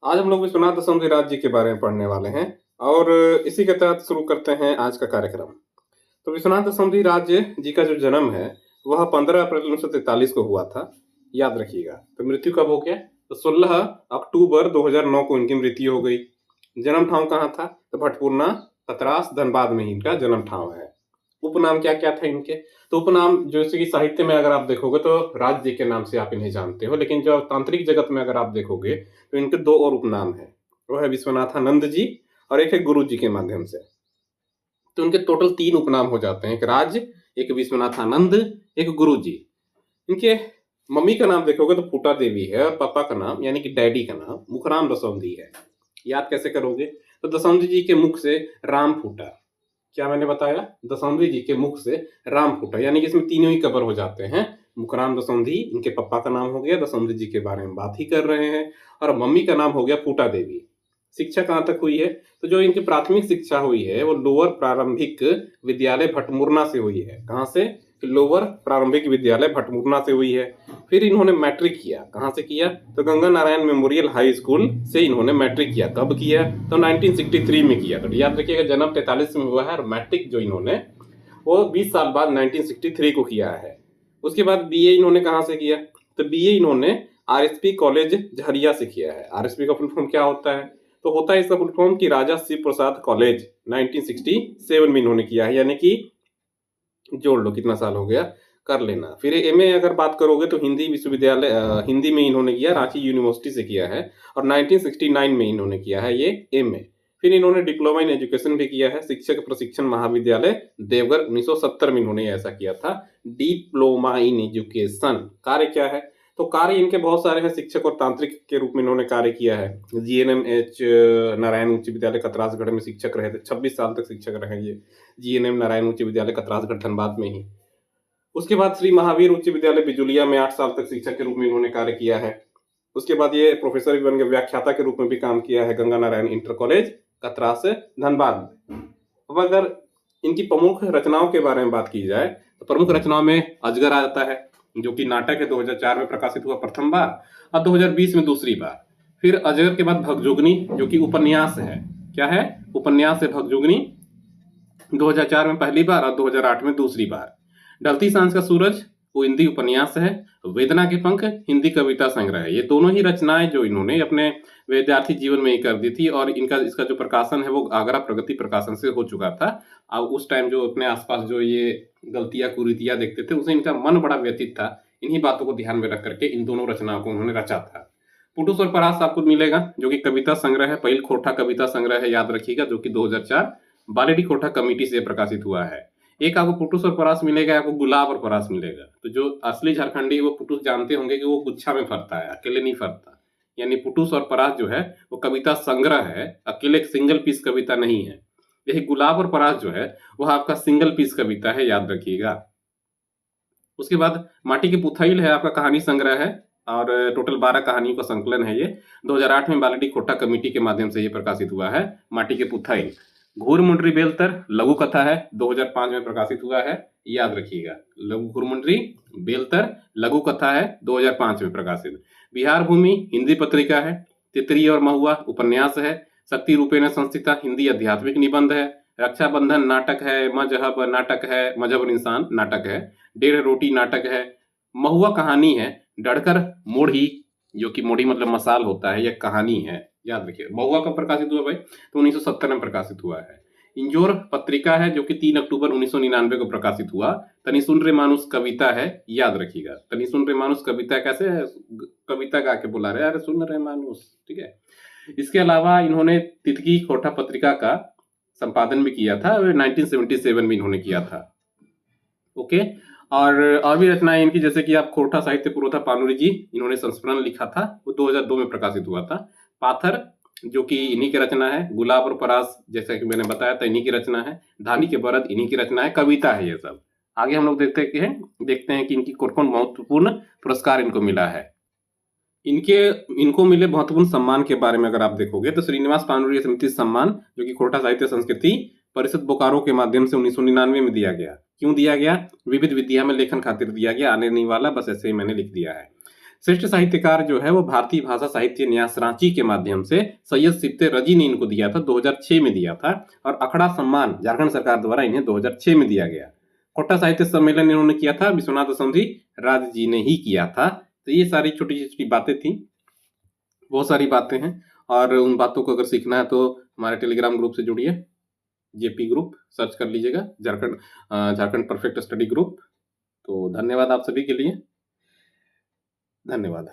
आज हम लोग विश्वनाथ दशरथी राज्य के बारे में पढ़ने वाले हैं और इसी के तहत शुरू करते हैं आज का कार्यक्रम। तो विश्वनाथ दशरथी राज्य जी का जो जन्म है वह 15 अप्रैल 1943 को हुआ था। याद रखिएगा। तो मृत्यु कब हो गया? तो 16 अक्टूबर 2009 को इनकी मृत्यु हो गई। जन्म ठाव कहाँ था? तो भटपूरना, खतरास, धनबाद में ही इनका जन्म ठाव है। उपनाम क्या क्या थे इनके? तो उपनाम जैसे कि साहित्य में अगर आप देखोगे तो राज्य के नाम से आप इन्हें जानते हो, लेकिन जो तांत्रिक जगत में अगर आप देखोगे तो इनके दो और उपनाम हैं। वो है विश्वनाथानंद जी और एक है गुरु जी के माध्यम से। तो इनके टोटल 3 उपनाम हो जाते हैं, एक राज, एक विश्वनाथानंद, एक गुरु जी। इनके मम्मी का नाम देखोगे तो फूटा देवी है और पापा का नाम यानी कि डैडी का नाम मुखराम दसौंधी है। याद कैसे करोगे? तो दसौंधी जी के मुख से राम फूटा। क्या मैंने बताया? दसौंधी जी के मुख से राम फूटा, यानी कि इसमें तीनों ही कवर हो जाते हैं। मुखराम दसौंधी इनके पापा का नाम हो गया, दसौंधी जी के बारे में बात ही कर रहे हैं, और मम्मी का नाम हो गया फूटा देवी। शिक्षा कहाँ तक हुई है? तो जो इनकी प्राथमिक शिक्षा हुई है वो लोअर प्रारंभिक विद्यालय भटमुरना से हुई है। कहाँ से? लोअर प्रारंभिक विद्यालय भटमुरना से हुई है। फिर इन्होंने मैट्रिक किया। कहाँ से किया? तो Ganga Narayan memorial high school से इन्होंने मैट्रिक किया। कब किया? तो 1963 में किया। तो याद रखिएगा, जन्म 43 में हुआ है और मैट्रिक जो इन्होंने वो 20 साल बाद 1963 को किया है। उसके बाद बीए इन्होंने कहाँ से किया? तो बीए इन्होंने आरएसपी कॉलेज झरिया से किया है। आरएसपी का फुल फॉर्म क्या होता है? तो होता है इसका फुल फॉर्म कि राजा शिव प्रसाद कॉलेज। 1967 में इन्होंने किया है, यानी कि जोड़ लो कितना साल हो गया, कर लेना। फिर एमए अगर बात करोगे तो हिंदी विश्वविद्यालय हिंदी में इन्होंने किया, रांची यूनिवर्सिटी से किया है, और 1969 में इन्होंने किया है ये एमए। फिर इन्होंने डिप्लोमा इन एजुकेशन भी किया है, शिक्षक प्रशिक्षण महाविद्यालय देवघर 1970 में इन्होंने ऐसा किया था, डिप्लोमा इन एजुकेशन। कार्य क्या है? तो कार्य इनके बहुत सारे हैं। शिक्षक और तांत्रिक के रूप में इन्होंने कार्य किया है। जीएनएमएच नारायण उच्च विद्यालय कतरासगढ़ में शिक्षक रहे थे, 26 साल तक शिक्षक रहे ये, जीएनएम नारायण उच्च विद्यालय कतरासगढ़ धनबाद में ही। उसके बाद श्री महावीर उच्च विद्यालय बिजुलिया में 8 साल तक शिक्षक के रूप में इन्होंने कार्य किया है। उसके बाद ये प्रोफेसर भी बन गए, व्याख्याता के रूप में भी काम किया है गंगा नारायण इंटर कॉलेज कतरास धनबाद में। अब अगर इनकी प्रमुख रचनाओं के बारे में बात की जाए तो प्रमुख रचनाओं में अजगर आता है, जो कि नाटक है, 2004 में प्रकाशित हुआ प्रथम बार और 2020 में दूसरी बार। फिर अजगर के बाद भगजुगनी, जो कि उपन्यास है। क्या है? उपन्यास है भगजुगनी, 2004 में पहली बार और 2008 में दूसरी बार। ढलती सांझ का सूरज, वो हिंदी उपन्यास है। वेदना के पंख हिंदी कविता संग्रह है। ये दोनों ही रचनाएं जो इन्होंने अपने विद्यार्थी जीवन में ही कर दी थी, और इसका जो प्रकाशन है वो आगरा प्रगति प्रकाशन से हो चुका था। अब उस टाइम जो अपने आसपास जो ये गलतियां कुरीतियां देखते थे, उसे इनका मन बड़ा व्यथित था। इन्हीं बातों को ध्यान में रख करके इन दोनों रचनाओं को उन्होंने रचा था। पुटुस और परास आपको मिलेगा, जो कि कविता संग्रह है, पहिल खोटा कविता संग्रह है, याद रखिएगा, जो कि 2004 बालेडी खोटा कमेटी से प्रकाशित हुआ है। एक आपको पुटुस और परास मिलेगा, आपको गुलाब और परास मिलेगा। तो जो असली झारखंडी वो पुटुस जानते होंगे कि वो गुच्छा में फरता है, अकेले नहीं फरता। यानी पुटुस और परास जो है वो कविता संग्रह है, अकेले एक सिंगल पीस कविता नहीं है। यही गुलाब और परास जो है वह आपका सिंगल पीस कविता है, याद रखिएगा। उसके बाद माटी की पुथाइल है, आपका कहानी संग्रह है, और टोटल 12 कहानियों का संकलन है ये। 2008 में बालेडी खोटा कमेटी के माध्यम से ये प्रकाशित हुआ है, माटी के पुथाइल। घूर मुंडरी बेलतर लघु कथा है, 2005 में प्रकाशित हुआ है, याद रखिएगा। घूर मुंडरी बेलतर लघु कथा है, 2005 में प्रकाशित। बिहार भूमि हिंदी पत्रिका है। तितरी और महुआ उपन्यास है। शक्ति रूपेण संस्थिता हिंदी आध्यात्मिक निबंध है। रक्षाबंधन नाटक है। मजहब नाटक है, मजहब और इंसान नाटक है। डेढ़ रोटी नाटक है। महुआ कहानी है। डढ़कर मोढ़ी, जो कि मोढ़ी मतलब मसाल होता है, यह कहानी है, याद रखिए। महुआ कब प्रकाशित हुआ भाई? तो 1970 में प्रकाशित हुआ है। इंजोर पत्रिका है, जो कि 3 अक्टूबर 1999 को प्रकाशित हुआ। तनि सुन रे मानुस कविता है, याद रखिएगा। तनि सुन रे मानुस कविता कैसे है? कविता गा के बुला रहे, अरे सुन रे मानुस, ठीक है। इसके अलावा इन्होंने तितकी खोटा पत्रिका का संपादन भी किया था, 1977 में इन्होंने किया था। ओके। और भी रचनाएं इनकी, जैसे कि आप खोटा साहित्य पुरोधा पानुरी जी, इन्होंने संस्मरण लिखा था, वो 2002 में प्रकाशित हुआ था। पाथर, जो कि इन्हीं की रचना है। गुलाब और परास, जैसा कि मैंने बताया था, इन्हीं की रचना है। धानी के बरद इन्हीं की रचना है, कविता है ये सब। आगे हम लोग देखते हैं कि इनकी कौन महत्वपूर्ण पुरस्कार इनको मिला है। इनको मिले महत्वपूर्ण सम्मान के बारे में अगर आप देखोगे तो श्रीनिवास पानुरी समिति सम्मान, जो कि खोटा साहित्य संस्कृति परिषद बोकारो के माध्यम से 1999 में दिया गया। क्यों दिया गया? विविध विद्या में लेखन खातिर दिया गया, आने नहीं वाला, बस ऐसे ही मैंने लिख दिया है। श्रेष्ठ साहित्यकार जो है वो भारतीय भाषा साहित्य न्यास रांची के माध्यम से सैयद सिफ्ते रजी ने इनको दिया था, 2006 में दिया था। और अखड़ा सम्मान झारखंड सरकार द्वारा इन्हें 2006 में दिया गया। कोट्टा साहित्य सम्मेलन इन्होंने किया था, विश्वनाथ समधी राज जी ने ही किया था। तो ये सारी छोटी छोटी बातें थी, बहुत सारी बातें हैं, और उन बातों को अगर सीखना है तो हमारे टेलीग्राम ग्रुप से जुड़िए, जेपी ग्रुप सर्च कर लीजिएगा, झारखंड परफेक्ट स्टडी ग्रुप। तो धन्यवाद आप सभी के लिए, धन्यवाद।